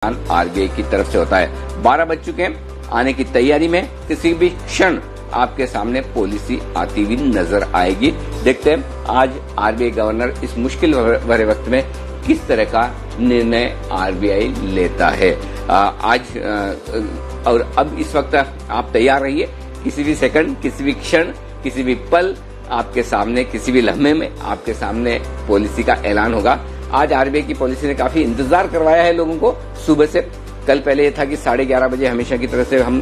RBI की तरफ से होता है। 12 बज चुके हैं, आने की तैयारी में किसी भी क्षण आपके सामने पॉलिसी आती हुई नजर आएगी। देखते हैं आज आरबीआई गवर्नर इस मुश्किल भरे वक्त में किस तरह का निर्णय आरबीआई लेता है। आज और अब इस वक्त आप तैयार रहिए, किसी भी सेकंड, किसी भी क्षण, किसी भी पल आपके सामने, किसी भी लम्हे में आपके सामने पॉलिसी का ऐलान होगा। आज आरबीआई की पॉलिसी ने काफी इंतजार करवाया है लोगों को सुबह से। कल पहले ये था कि 11:30 बजे हमेशा की तरह से हम,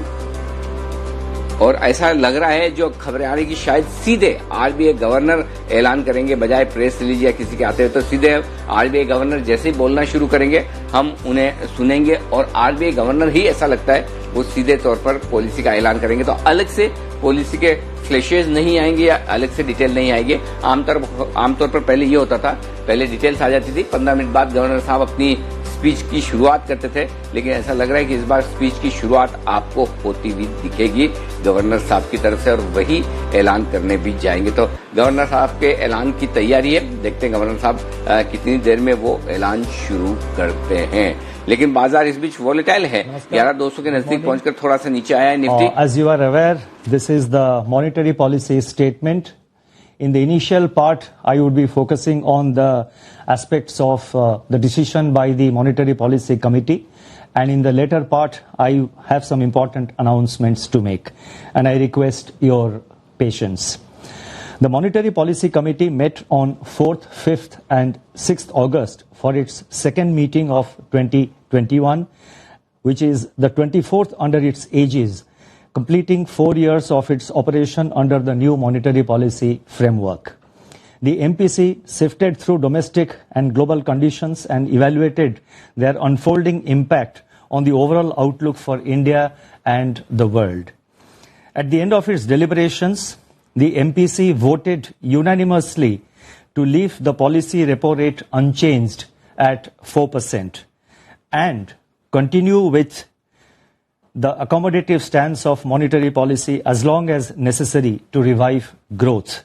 और ऐसा लग रहा है जो खबरें आ रही कि शायद सीधे आरबीआई गवर्नर ऐलान करेंगे, बजाय प्रेस रिलीज या किसी के आते हुए। तो सीधे आरबीआई गवर्नर जैसे ही बोलना शुरू करेंगे हम उन्हें सुनेंगे, और आरबीआई गवर्नर ही ऐसा लगता है वो सीधे तौर पर पॉलिसी का ऐलान करेंगे। तो अलग से पॉलिसी के फ्लैशेज नहीं आएंगे या अलग से डिटेल नहीं आएंगे। आमतौर पर पहले ये होता था, पहले डिटेल्स आ जाती थी, 15 मिनट बाद गवर्नर साहब अपनी स्पीच की शुरुआत करते थे। लेकिन ऐसा लग रहा है कि इस बार स्पीच की शुरुआत आपको होती हुई दिखेगी गवर्नर साहब की तरफ से, और वही ऐलान करने भी जाएंगे। तो गवर्नर साहब के ऐलान की तैयारी है, देखते हैं गवर्नर साहब कितनी देर में वो ऐलान शुरू करते हैं। लेकिन बाजार इस बीच वॉलेटाइल है, 11,200 के नजदीक पहुंचकर थोड़ा सा नीचे आया है Nifty. As you are aware, this is the monetary policy statement. In the initial part, I would be focusing on the aspects of the decision by the Monetary Policy Committee. And in the later part, I have some important announcements to make. And I request your patience. The Monetary Policy Committee met on 4th, 5th and 6th August for its second meeting of 2021, which is the 24th under its aegis, completing 4 years of its operation under the new monetary policy framework. The MPC sifted through domestic and global conditions and evaluated their unfolding impact on the overall outlook for India and the world. At the end of its deliberations, the MPC voted unanimously to leave the policy repo rate unchanged at 4% and continue with the accommodative stance of monetary policy as long as necessary to revive growth,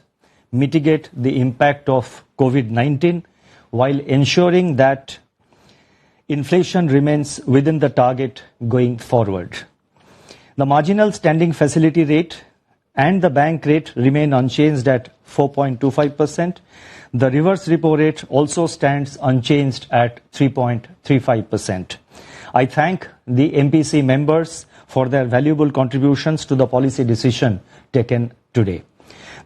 mitigate the impact of COVID-19 while ensuring that inflation remains within the target going forward. The marginal standing facility rate and the bank rate remain unchanged at 4.25%. The reverse repo rate also stands unchanged at 3.35%. I thank the MPC members for their valuable contributions to the policy decision taken today.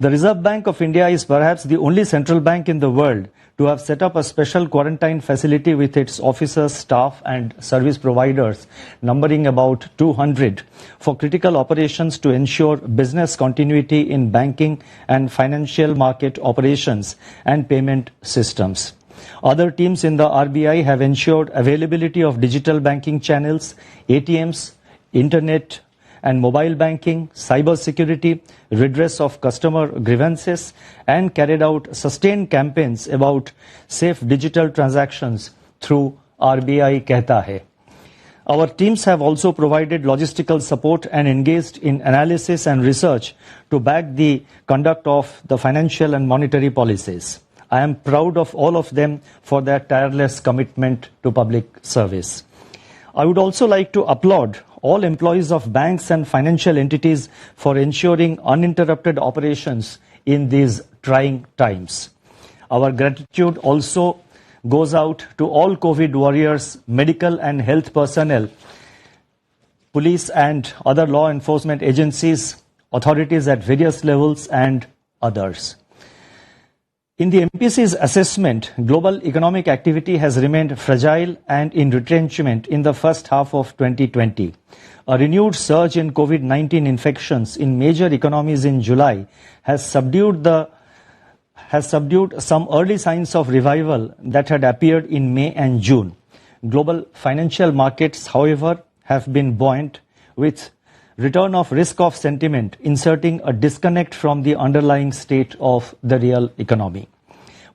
The Reserve Bank of India is perhaps the only central bank in the world to have set up a special quarantine facility with its officers, staff and service providers numbering about 200 for critical operations to ensure business continuity in banking and financial market operations and payment systems. Other teams in the RBI have ensured availability of digital banking channels, ATMs, internet and mobile banking, cyber security, redress of customer grievances, and carried out sustained campaigns about safe digital transactions through RBI Kehta Hai. Our teams have also provided logistical support and engaged in analysis and research to back the conduct of the financial and monetary policies. I am proud of all of them for their tireless commitment to public service. I would also like to applaud all employees of banks and financial entities for ensuring uninterrupted operations in these trying times. Our gratitude also goes out to all COVID warriors, medical and health personnel, police and other law enforcement agencies, authorities at various levels and others. In the MPC's assessment, global economic activity has remained fragile and in retrenchment in the first half of 2020. A renewed surge in COVID-19 infections in major economies in July has subdued some early signs of revival that had appeared in May and June. Global financial markets, however, have been buoyant, with return of risk-off sentiment inserting a disconnect from the underlying state of the real economy.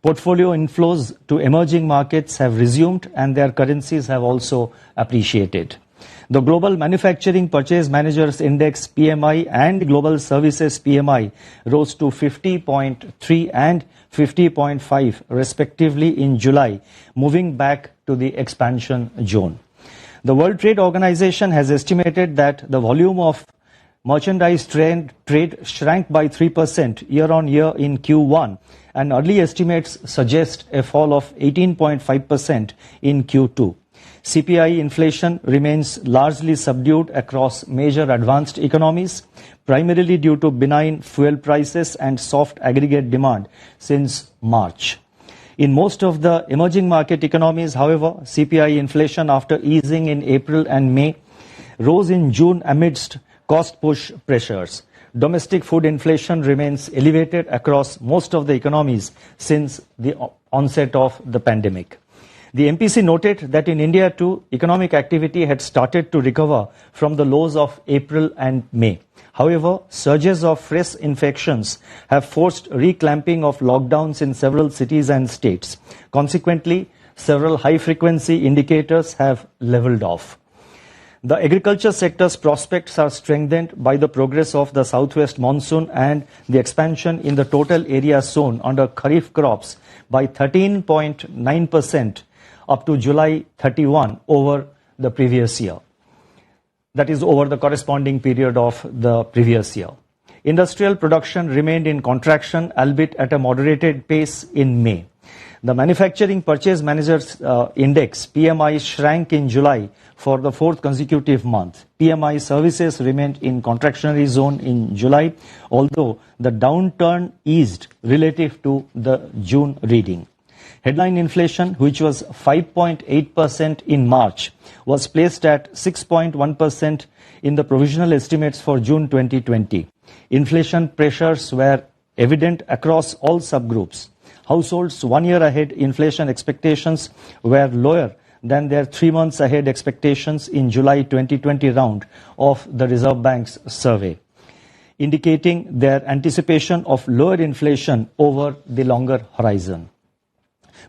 Portfolio inflows to emerging markets have resumed and their currencies have also appreciated. The Global Manufacturing Purchase Managers Index PMI and Global Services PMI rose to 50.3 and 50.5 respectively in July, moving back to the expansion zone. The World Trade Organization has estimated that the volume of merchandise trade shrank by 3% year-on-year in Q1, and early estimates suggest a fall of 18.5% in Q2. CPI inflation remains largely subdued across major advanced economies, primarily due to benign fuel prices and soft aggregate demand since March. In most of the emerging market economies, however, CPI inflation, after easing in April and May, rose in June amidst cost push pressures. Domestic food inflation remains elevated across most of the economies since the onset of the pandemic. The MPC noted that in India too, economic activity had started to recover from the lows of April and May. However, surges of fresh infections have forced reclamping of lockdowns in several cities and states. Consequently, several high-frequency indicators have leveled off. The agriculture sector's prospects are strengthened by the progress of the southwest monsoon and the expansion in the total area sown under Kharif crops by 13.9% up to July 31 over the previous year. That is, over the corresponding period of the previous year. Industrial production remained in contraction, albeit at a moderated pace in May. The Manufacturing Purchase Managers Index, PMI, shrank in July for the fourth consecutive month. PMI services remained in contractionary zone in July, although the downturn eased relative to the June reading. Headline inflation, which was 5.8% in March, was placed at 6.1% in the provisional estimates for June 2020. Inflation pressures were evident across all subgroups. Households 1 year ahead inflation expectations were lower than their 3 months ahead expectations in July 2020 round of the Reserve Bank's survey, indicating their anticipation of lower inflation over the longer horizon.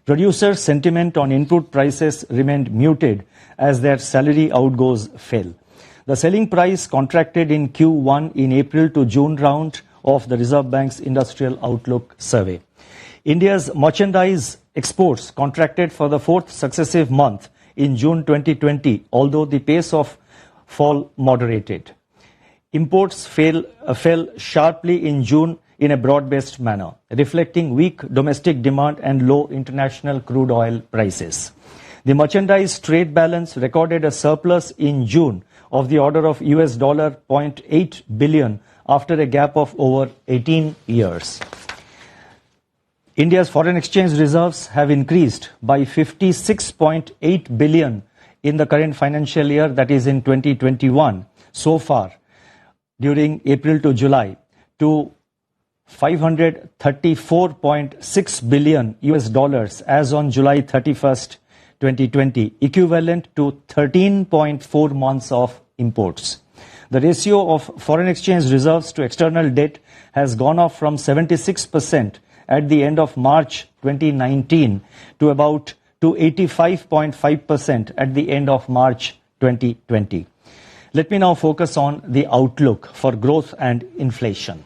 Producers' sentiment on input prices remained muted as their salary outgoes fell. The selling price contracted in Q1 in April to June round of the Reserve Bank's Industrial Outlook survey. India's merchandise exports contracted for the fourth successive month in June 2020, although the pace of fall moderated. Imports fell sharply in June in a broad-based manner, reflecting weak domestic demand and low international crude oil prices. The merchandise trade balance recorded a surplus in June of the order of US $0.8 billion after a gap of over 18 years. India's foreign exchange reserves have increased by 56.8 billion in the current financial year, that is in 2021, so far during April to July, to 534.6 billion US dollars as on July 31st, 2020, equivalent to 13.4 months of imports. The ratio of foreign exchange reserves to external debt has gone up from 76% at the end of March 2019 to 85.5% at the end of March 2020. Let me now focus on the outlook for growth and inflation.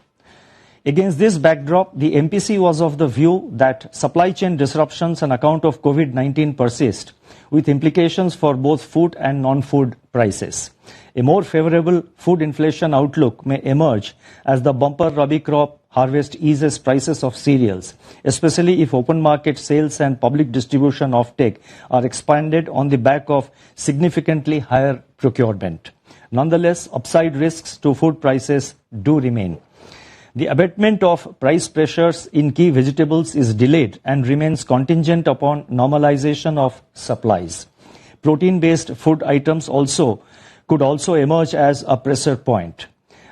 Against this backdrop, the MPC was of the view that supply chain disruptions on account of COVID-19 persist, with implications for both food and non-food prices. A more favorable food inflation outlook may emerge as the bumper Rabi crop harvest eases prices of cereals, especially if open market sales and public distribution offtake are expanded on the back of significantly higher procurement. Nonetheless, upside risks to food prices do remain. The abatement of price pressures in key vegetables is delayed and remains contingent upon normalization of supplies. Protein-based food items could also emerge as a pressure point.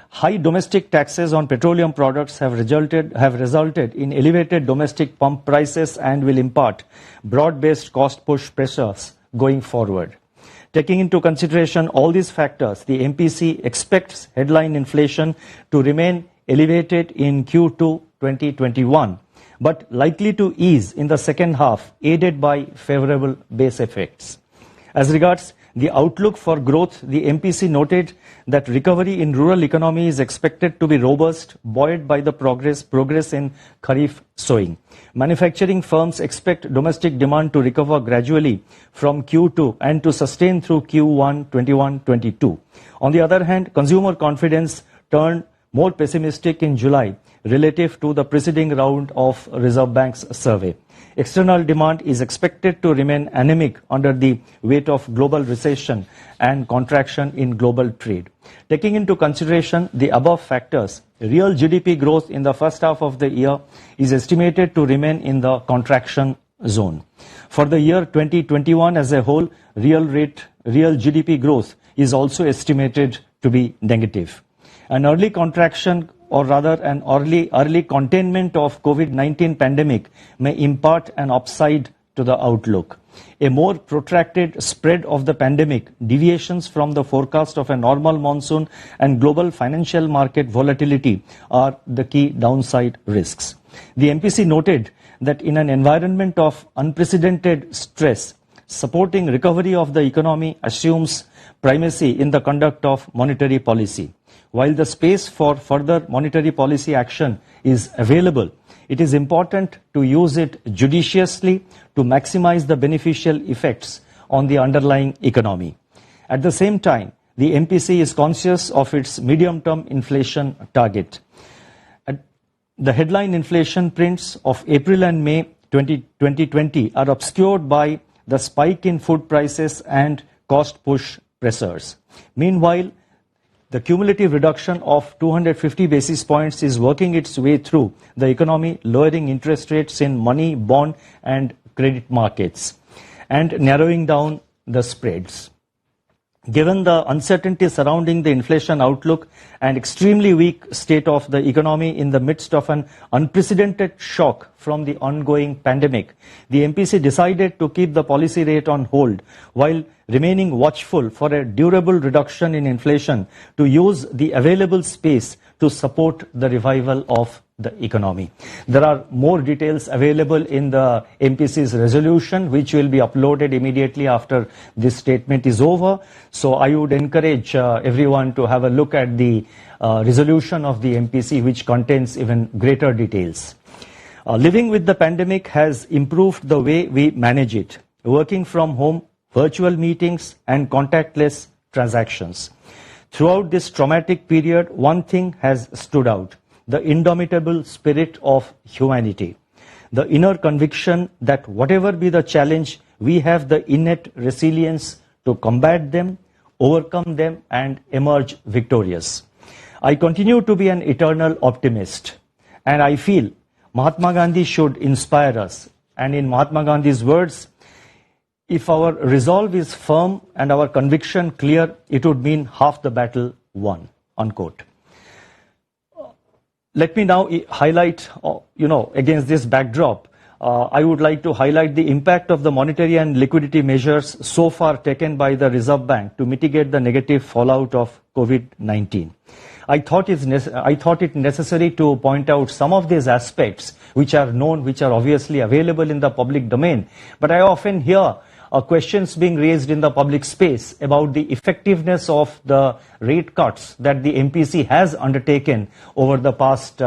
High domestic taxes on petroleum products have resulted in elevated domestic pump prices and will impart broad-based cost push pressures going forward. Taking into consideration all these factors, the MPC expects headline inflation to remain elevated in Q2 2021, but likely to ease in the second half, aided by favorable base effects. As regards The outlook for growth, the MPC noted that recovery in rural economy is expected to be robust, buoyed by the progress in Kharif sowing. Manufacturing firms expect domestic demand to recover gradually from Q2 and to sustain through Q1 21-22. On the other hand, consumer confidence turned more pessimistic in July relative to the preceding round of Reserve Bank's survey. External demand is expected to remain anemic under the weight of global recession and contraction in global trade. Taking into consideration the above factors, real GDP growth in the first half of the year is estimated to remain in the contraction zone. For the year 2021 as a whole, real GDP growth is also estimated to be negative. An early contraction, or rather an early containment of COVID-19 pandemic may impart an upside to the outlook. A more protracted spread of the pandemic, deviations from the forecast of a normal monsoon and global financial market volatility are the key downside risks. The MPC noted that in an environment of unprecedented stress, supporting recovery of the economy assumes primacy in the conduct of monetary policy. While the space for further monetary policy action is available, it is important to use it judiciously to maximize the beneficial effects on the underlying economy. At the same time, the MPC is conscious of its medium-term inflation target. The headline inflation prints of April and May 2020 are obscured by the spike in food prices and cost push pressures. Meanwhile, the cumulative reduction of 250 basis points is working its way through the economy, lowering interest rates in money, bond and credit markets and narrowing down the spreads. Given the uncertainty surrounding the inflation outlook and extremely weak state of the economy in the midst of an unprecedented shock from the ongoing pandemic, the MPC decided to keep the policy rate on hold while remaining watchful for a durable reduction in inflation to use the available space to support the revival of the economy. There are more details available in the MPC's resolution, which will be uploaded immediately after this statement is over. So I would encourage everyone to have a look at the resolution of the MPC, which contains even greater details. Living with the pandemic has improved the way we manage it. Working from home, virtual meetings and contactless transactions. Throughout this traumatic period, one thing has stood out: the indomitable spirit of humanity. The inner conviction that whatever be the challenge, we have the innate resilience to combat them, overcome them and emerge victorious. I continue to be an eternal optimist, and I feel Mahatma Gandhi should inspire us. And in Mahatma Gandhi's words, if our resolve is firm and our conviction clear, it would mean half the battle won, unquote. Let me now highlight, against this backdrop, I would like to highlight the impact of the monetary and liquidity measures so far taken by the Reserve Bank to mitigate the negative fallout of COVID-19. I thought it necessary to point out some of these aspects which are known, which are obviously available in the public domain. But I often hear questions being raised in the public space about the effectiveness of the rate cuts that the MPC has undertaken over the past,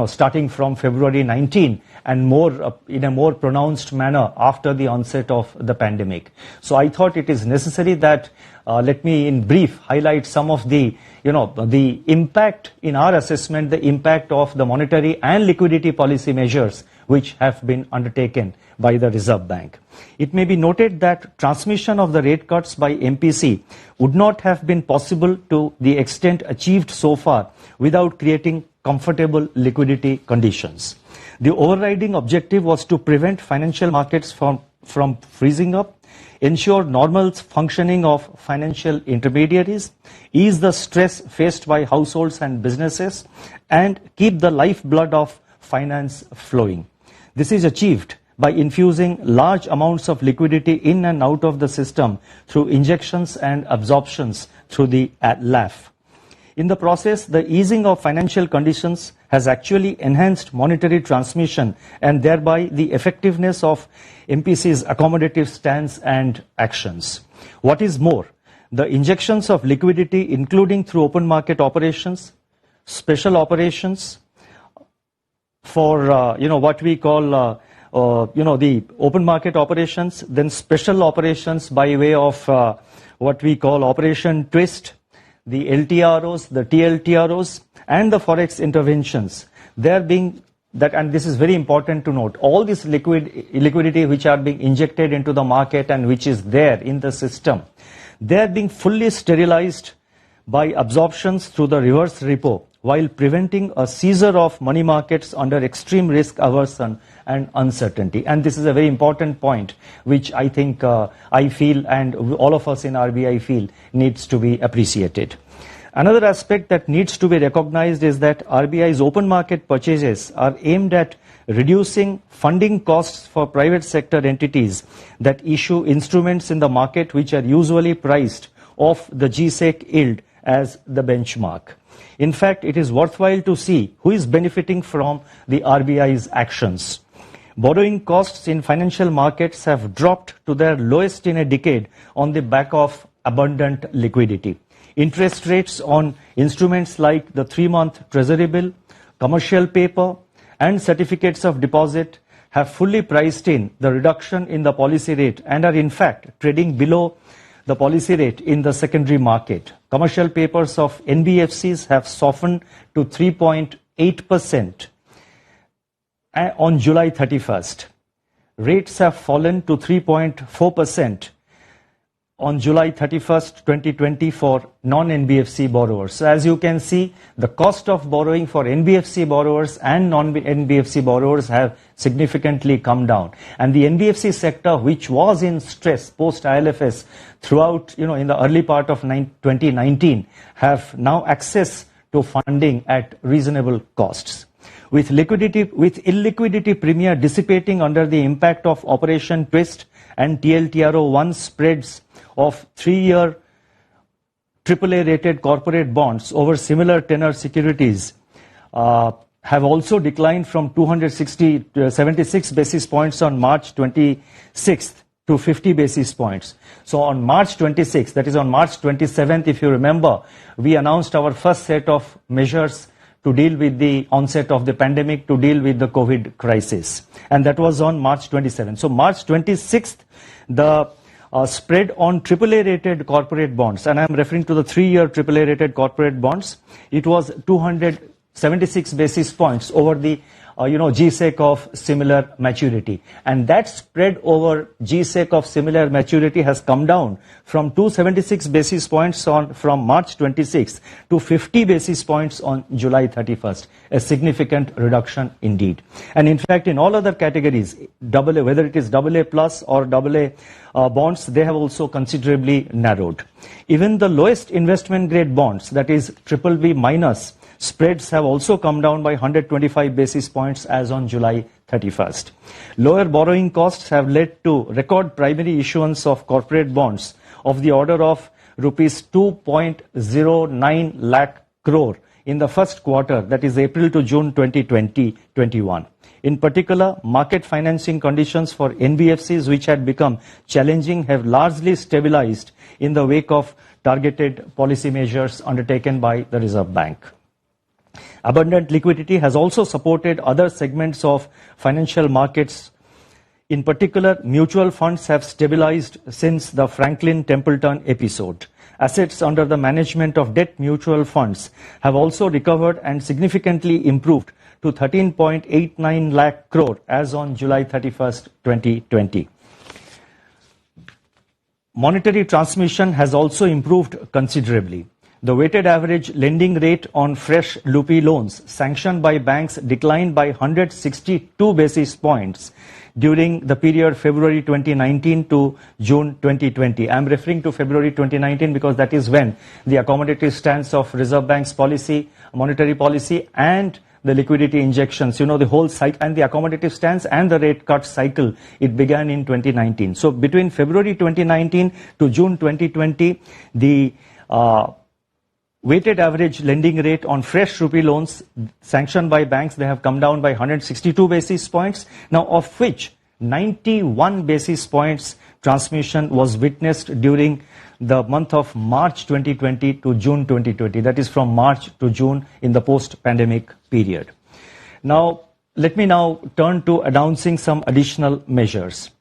starting from February 19 and more in a more pronounced manner after the onset of the pandemic. So I thought it is necessary that let me in brief highlight some of the impact in our assessment, the impact of the monetary and liquidity policy measures which have been undertaken by the Reserve Bank. It may be noted that transmission of the rate cuts by MPC would not have been possible to the extent achieved so far without creating comfortable liquidity conditions. The overriding objective was to prevent financial markets from freezing up, ensure normal functioning of financial intermediaries, ease the stress faced by households and businesses, and keep the lifeblood of finance flowing. This is achieved by infusing large amounts of liquidity in and out of the system through injections and absorptions through the LAF. In the process, the easing of financial conditions has actually enhanced monetary transmission and thereby the effectiveness of MPC's accommodative stance and actions. What is more, the injections of liquidity, including through open market operations, special operations for what we call the open market operations, then special operations by way of what we call Operation Twist, the LTROs, the TLTROs, and the forex interventions. They are being that, and this is very important to note, all this liquidity which are being injected into the market and which is there in the system, they are being fully sterilized by absorptions through the reverse repo, while preventing a seizure of money markets under extreme risk aversion and uncertainty. And this is a very important point, which I think I feel and all of us in RBI feel needs to be appreciated. Another aspect that needs to be recognized is that RBI's open market purchases are aimed at reducing funding costs for private sector entities that issue instruments in the market which are usually priced off the GSEC yield as the benchmark. In fact, it is worthwhile to see who is benefiting from the RBI's actions. Borrowing costs in financial markets have dropped to their lowest in a decade on the back of abundant liquidity. Interest rates on instruments like the 3-month treasury bill, commercial paper, and certificates of deposit have fully priced in the reduction in the policy rate and are in fact trading below the policy rate in the secondary market. Commercial papers of NBFCs have softened to 3.8% on July 31st. Rates have fallen to 3.4% on July 31st, 2020 for non-NBFC borrowers. So as you can see, the cost of borrowing for NBFC borrowers and non-NBFC borrowers have significantly come down. And the NBFC sector, which was in stress post-ILFS throughout, in the early part of 2019, have now access to funding at reasonable costs. With illiquidity premia dissipating under the impact of Operation Twist and TLTRO1 spreads of 3-year AAA rated corporate bonds over similar tenor securities have also declined from 76 basis points on March 26th to 50 basis points. So on March 26th, that is on March 27th, if you remember, we announced our first set of measures to deal with the onset of the pandemic, to deal with the COVID crisis. And that was on March 27th. So March 26th, the spread on AAA rated corporate bonds, and I'm referring to the 3-year AAA rated corporate bonds, it was 276 basis points over the GSEC of similar maturity. And that spread over GSEC of similar maturity has come down from 276 basis points from March 26th to 50 basis points on July 31st. A significant reduction indeed. And in fact, in all other categories, AA, whether it is AA plus or AA bonds, they have also considerably narrowed. Even the lowest investment grade bonds, that is BBB minus, spreads have also come down by 125 basis points as on July 31st. Lower borrowing costs have led to record primary issuance of corporate bonds of the order of rupees 2.09 lakh crore in the first quarter, that is April to June 2020-21. In particular, market financing conditions for NBFCs, which had become challenging, have largely stabilized in the wake of targeted policy measures undertaken by the Reserve Bank. Abundant liquidity has also supported other segments of financial markets. In particular, mutual funds have stabilized since the Franklin Templeton episode. Assets under the management of debt mutual funds have also recovered and significantly improved to 13.89 lakh crore as on July 31st, 2020. Monetary transmission has also improved considerably. The weighted average lending rate on fresh LUPI loans sanctioned by banks declined by 162 basis points during the period February 2019 to June 2020. I'm referring to February 2019 because that is when the accommodative stance of Reserve Bank's policy, monetary policy, and the liquidity injections, the whole cycle, and the accommodative stance and the rate cut cycle, it began in 2019. So between February 2019 to June 2020, the weighted average lending rate on fresh rupee loans sanctioned by banks, they have come down by 162 basis points, now of which 91 basis points transmission was witnessed during the month of March 2020 to June 2020. That is from March to June in the post-pandemic period. Now, let me now turn to announcing some additional measures.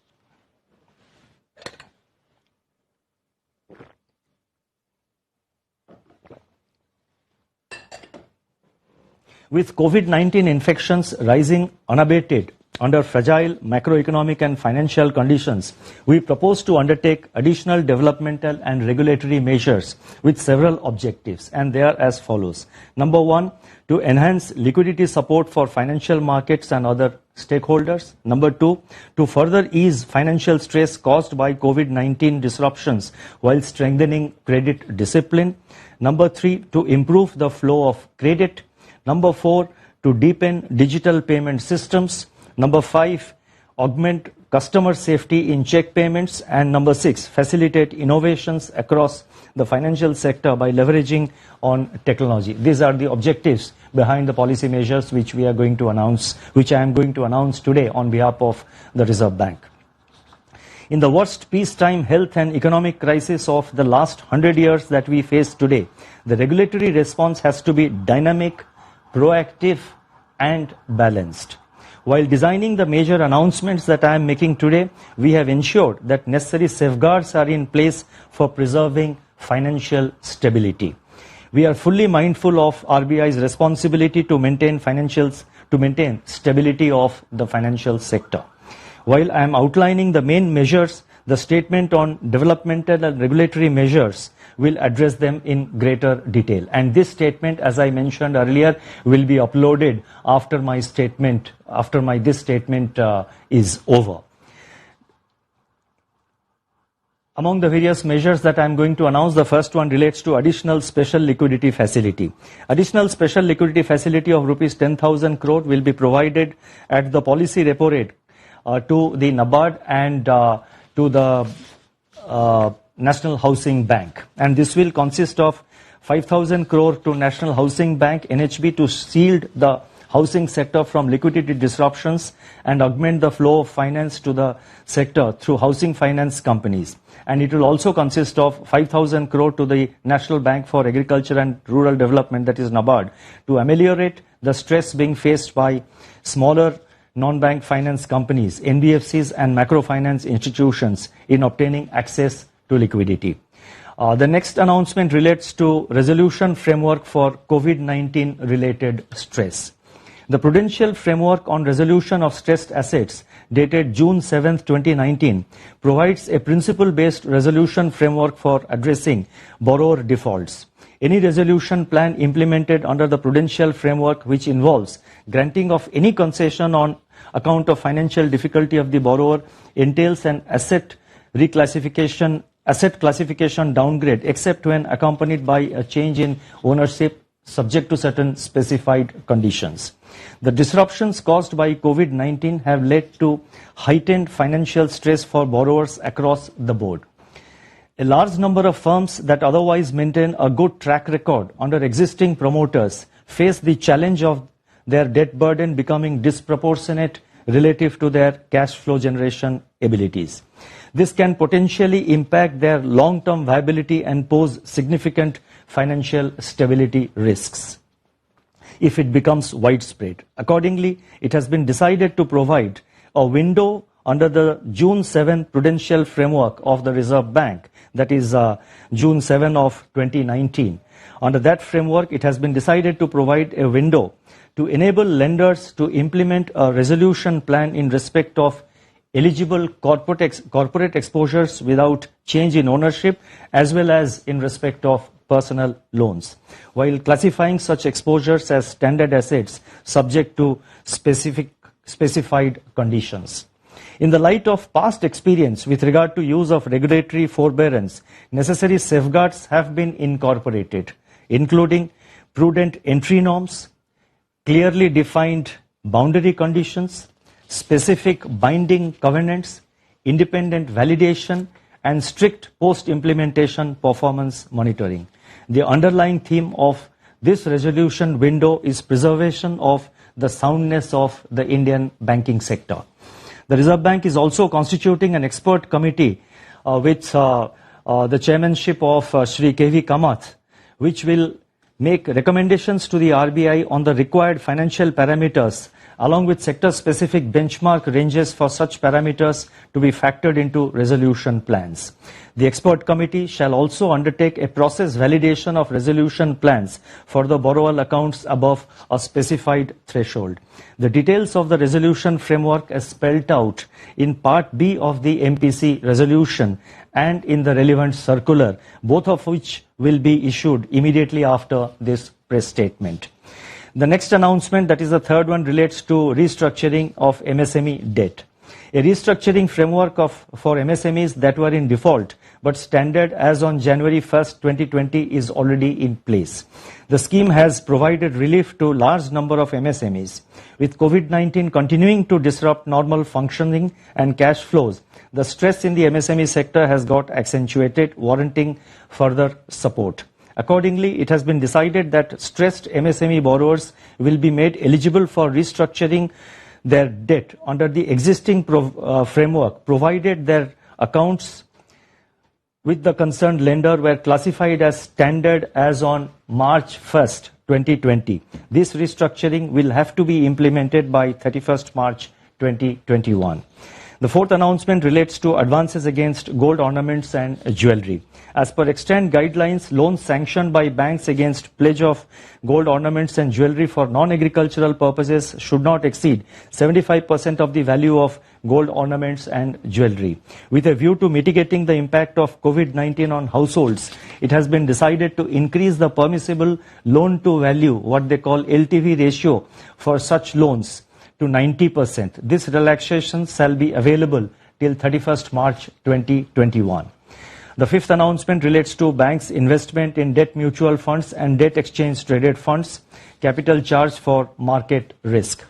With COVID-19 infections rising unabated under fragile macroeconomic and financial conditions, we propose to undertake additional developmental and regulatory measures with several objectives, and they are as follows. Number one, to enhance liquidity support for financial markets and other stakeholders. Number two, to further ease financial stress caused by COVID-19 disruptions while strengthening credit discipline. Number three, to improve the flow of credit. Number four, to deepen digital payment systems. Number five, augment customer safety in check payments. And number six, facilitate innovations across the financial sector by leveraging on technology. These are the objectives behind the policy measures which we are going to announce, which I am going to announce today on behalf of the Reserve Bank. In the worst peacetime health and economic crisis of the last 100 years that we face today, the regulatory response has to be dynamic, proactive and balanced. While designing the major announcements that I am making today, we have ensured that necessary safeguards are in place for preserving financial stability. We are fully mindful of RBI's responsibility to maintain stability of the financial sector. While I am outlining the main measures, the statement on developmental and regulatory measures will address them in greater detail. And this statement, as I mentioned earlier, will be uploaded after this statement is over. Among the various measures that I am going to announce, the first one relates to additional special liquidity facility. Additional special liquidity facility of rupees 10,000 crore will be provided at the policy repo rate to the NABARD and to the National Housing Bank. And this will consist of 5,000 crore to National Housing Bank, NHB, to shield the housing sector from liquidity disruptions and augment the flow of finance to the sector through housing finance companies. And it will also consist of 5,000 crore to the National Bank for Agriculture and Rural Development, that is NABARD, to ameliorate the stress being faced by smaller non-bank finance companies, NBFCs and macrofinance institutions in obtaining access to liquidity. The next announcement relates to resolution framework for COVID-19 related stress. The Prudential Framework on Resolution of Stressed Assets, dated June 7, 2019, provides a principle-based resolution framework for addressing borrower defaults. Any resolution plan implemented under the Prudential Framework which involves granting of any concession on account of financial difficulty of the borrower entails an asset classification downgrade, except when accompanied by a change in ownership subject to certain specified conditions. The disruptions caused by COVID-19 have led to heightened financial stress for borrowers across the board. A large number of firms that otherwise maintain a good track record under existing promoters face the challenge of their debt burden becoming disproportionate relative to their cash flow generation abilities. This can potentially impact their long-term viability and pose significant financial stability risks if it becomes widespread. Accordingly, it has been decided to provide a window under the June 7 Prudential Framework of the Reserve Bank, that is June 7 of 2019. Under that framework, it has been decided to provide a window to enable lenders to implement a resolution plan in respect of eligible corporate exposures without change in ownership, as well as in respect of personal loans, while classifying such exposures as standard assets subject to specified conditions. In the light of past experience with regard to use of regulatory forbearance, necessary safeguards have been incorporated, including prudent entry norms, clearly defined boundary conditions, specific binding covenants, independent validation, and strict post-implementation performance monitoring. The underlying theme of this resolution window is preservation of the soundness of the Indian banking sector. The Reserve Bank is also constituting an expert committee with the chairmanship of Shri K.V. Kamath, which will make recommendations to the RBI on the required financial parameters along with sector-specific benchmark ranges for such parameters to be factored into resolution plans. The expert committee shall also undertake a process validation of resolution plans for the borrower accounts above a specified threshold. The details of the resolution framework is spelled out in Part B of the MPC resolution and in the relevant circular, both of which will be issued immediately after this press statement. The next announcement, that is the third one, relates to restructuring of MSME debt. A restructuring framework for MSMEs that were in default but standard as on January 1st, 2020 is already in place. The scheme has provided relief to large number of MSMEs. With COVID-19 continuing to disrupt normal functioning and cash flows, the stress in the MSME sector has got accentuated, warranting further support. Accordingly, it has been decided that stressed MSME borrowers will be made eligible for restructuring their debt under the existing framework, provided their accounts with the concerned lender were classified as standard as on March 1st, 2020. This restructuring will have to be implemented by 31st March 2021. The fourth announcement relates to advances against gold ornaments and jewelry. As per extant guidelines, loans sanctioned by banks against pledge of gold ornaments and jewelry for non-agricultural purposes should not exceed 75% of the value of gold ornaments and jewelry. With a view to mitigating the impact of COVID-19 on households, it has been decided to increase the permissible loan to value, what they call LTV ratio, for such loans to 90%. This relaxation shall be available till 31st March 2021. The fifth announcement relates to banks' investment in debt mutual funds and debt exchange traded funds, capital charge for market risk.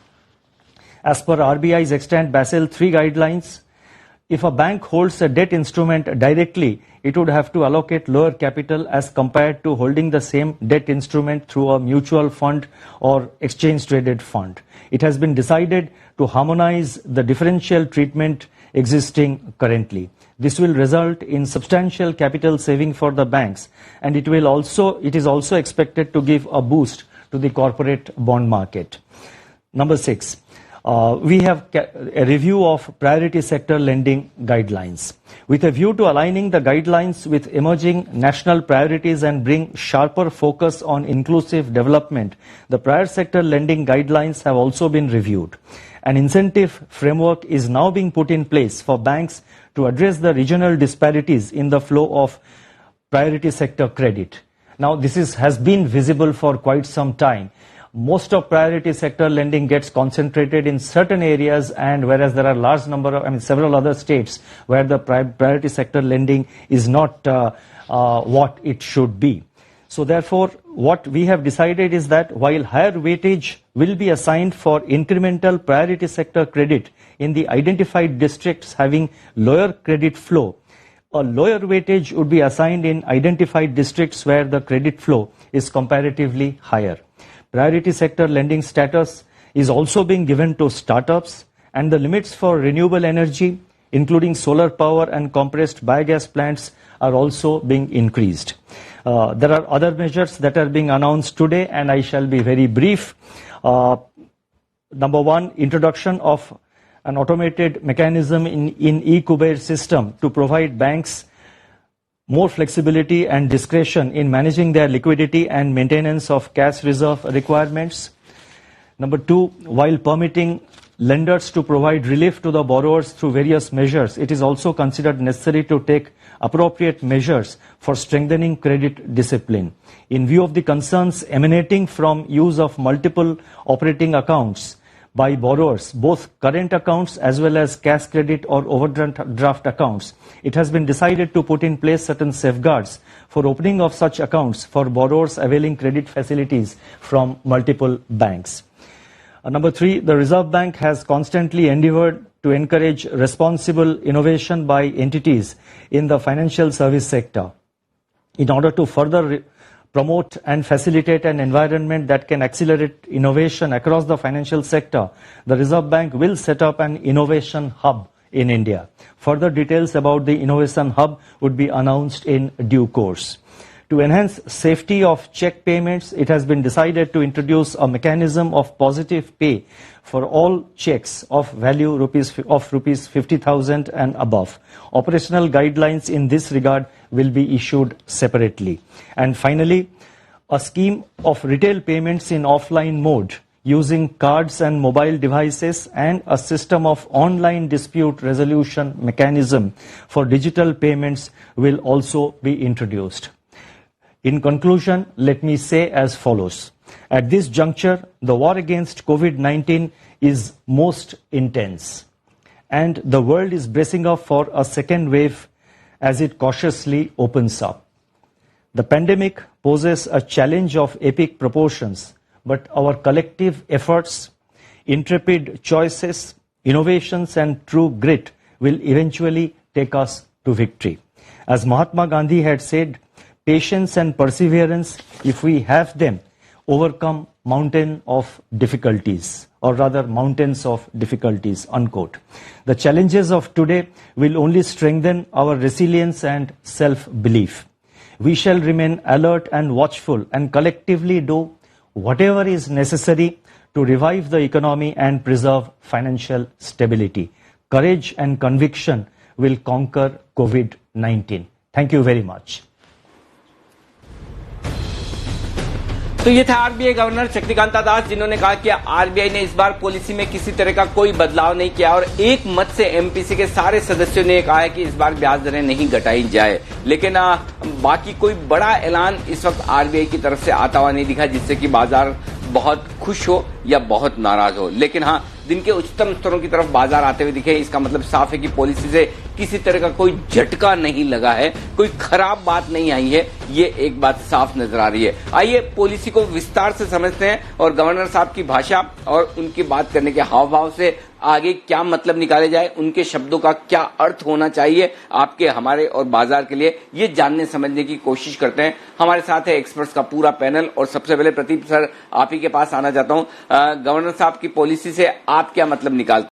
As per RBI's extant Basel III guidelines, if a bank holds a debt instrument directly, it would have to allocate lower capital as compared to holding the same debt instrument through a mutual fund or exchange traded fund. It has been decided to harmonize the differential treatment existing currently. This will result in substantial capital saving for the banks, and it is also expected to give a boost to the corporate bond market. Number 6. We have a review of priority sector lending guidelines. With a view to aligning the guidelines with emerging national priorities and bring sharper focus on inclusive development, the priority sector lending guidelines have also been reviewed. An incentive framework is now being put in place for banks to address the regional disparities in the flow of priority sector credit. Now, this has been visible for quite some time. Most of priority sector lending gets concentrated in certain areas, and whereas there are several other states where the priority sector lending is not what it should be. So therefore, what we have decided is that while higher weightage will be assigned for incremental priority sector credit in the identified districts having lower credit flow, a lower weightage would be assigned in identified districts where the credit flow is comparatively higher. Priority sector lending status is also being given to startups, and the limits for renewable energy, including solar power and compressed biogas plants, are also being increased. There are other measures that are being announced today, and I shall be very brief. Number 1, introduction of an automated mechanism in eKuber system to provide banks more flexibility and discretion in managing their liquidity and maintenance of cash reserve requirements. Number 2, while permitting lenders to provide relief to the borrowers through various measures, it is also considered necessary to take appropriate measures for strengthening credit discipline. In view of the concerns emanating from use of multiple operating accounts by borrowers, both current accounts as well as cash credit or overdraft accounts, it has been decided to put in place certain safeguards for opening of such accounts for borrowers availing credit facilities from multiple banks. Number 3, the Reserve Bank has constantly endeavored to encourage responsible innovation by entities in the financial service sector. In order to further promote and facilitate an environment that can accelerate innovation across the financial sector, the Reserve Bank will set up an innovation hub in India. Further details about the Innovation Hub would be announced in due course. To enhance safety of check payments, it has been decided to introduce a mechanism of positive pay for all checks of value rupees 50,000 and above. Operational guidelines in this regard will be issued separately. And finally, a scheme of retail payments in offline mode using cards and mobile devices and a system of online dispute resolution mechanism for digital payments will also be introduced. In conclusion, let me say as follows. At this juncture, the war against COVID-19 is most intense, and the world is bracing up for a second wave as it cautiously opens up. The pandemic poses a challenge of epic proportions, but our collective efforts, intrepid choices, innovations, and true grit will eventually take us to victory. As Mahatma Gandhi had said, patience and perseverance, if we have them, overcome mountains of difficulties, unquote. The challenges of today will only strengthen our resilience and self-belief. We shall remain alert and watchful and collectively do whatever is necessary to revive the economy and preserve financial stability. Courage and conviction will conquer COVID-19. Thank you very much. तो ये था RBI governor Shaktikanta दास, जिन्होंने कहा कि RBI ने इस बार policy में किसी तरह का कोई बदलाव नहीं किया और एक मत से एमपीसी के सारे सदस्यों ने कहा है कि इस बार ब्याज दरें नहीं घटाई जाए। लेकिन बाकी कोई बड़ा ऐलान इस वक्त आरबीआई की तरफ से आता हुआ नहीं दिखा जिससे कि बाजार बहुत खुश हो या बहुत नाराज हो। लेकिन हाँ, दिन के उच्चतम स्तरों की तरफ बाजार आते हुए दिखे, इसका मतलब साफ है कि पॉलिसी से किसी तरह का कोई झटका नहीं लगा है, कोई खराब बात नहीं आई है, ये एक बात साफ नजर आ रही है। आइए पॉलिसी को विस्तार से समझते हैं और गवर्नर साहब की भाषा और उनकी बात करने के हाव भाव से आगे क्या मतलब निकाले जाए, उनके शब्दों का क्या अर्थ होना चाहिए आपके, हमारे और बाजार के लिए, ये जानने समझने की कोशिश करते हैं। हमारे साथ है एक्सपर्ट्स का पूरा पैनल और सबसे पहले प्रदीप सर आप ही के पास आना चाहता हूं। गवर्नर साहब की पॉलिसी से आप क्या मतलब निकालते हैं?